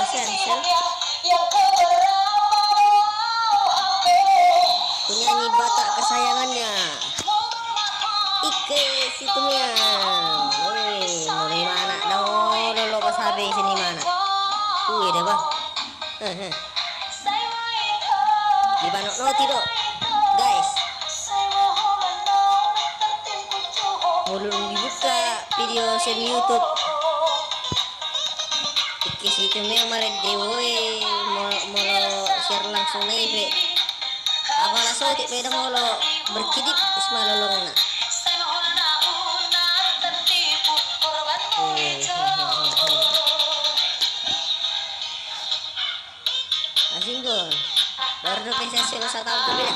Sensel. Penyanyi Batak kesayangannya Ike Situmiang. Woi, mulai mana dong? Lo pas habis sini mana? Deh bang. Di mana no tidak, guys. Belum dibuka video semi YouTube. Ike Situmiang maret dewe mau share langsung nih. Apalah sotik beda molo berkidip ismalolongna. Asing gon. Baru bisa sih masa tahun tu beda.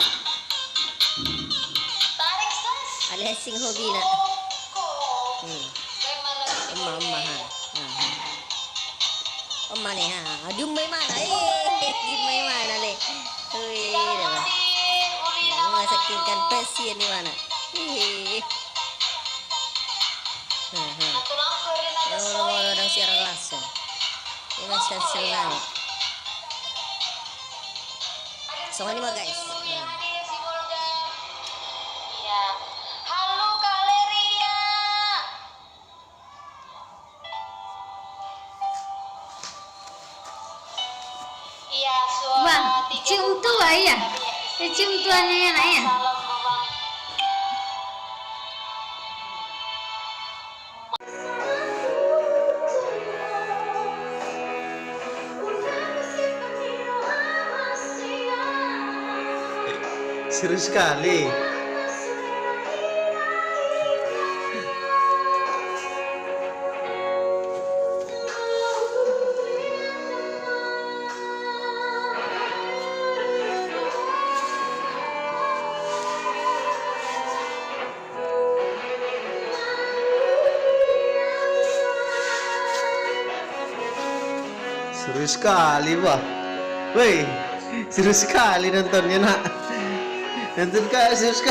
Alias sing hobi nak. Emma ha. Emma ni ha. Aduh mai mana? Mai mana le? Dah. Mengasakkan pasien di mana? Orang siaran langsung. Ini sensel naik. Soalnya mah guys. Halo Kaleria. Iya, Bang, cium tua ya? Cium tuanya ya nak ya? Serius sekali. Serius sekali, wah. Woi, serius sekali nontonnya nak. Nonton kak serius sekali.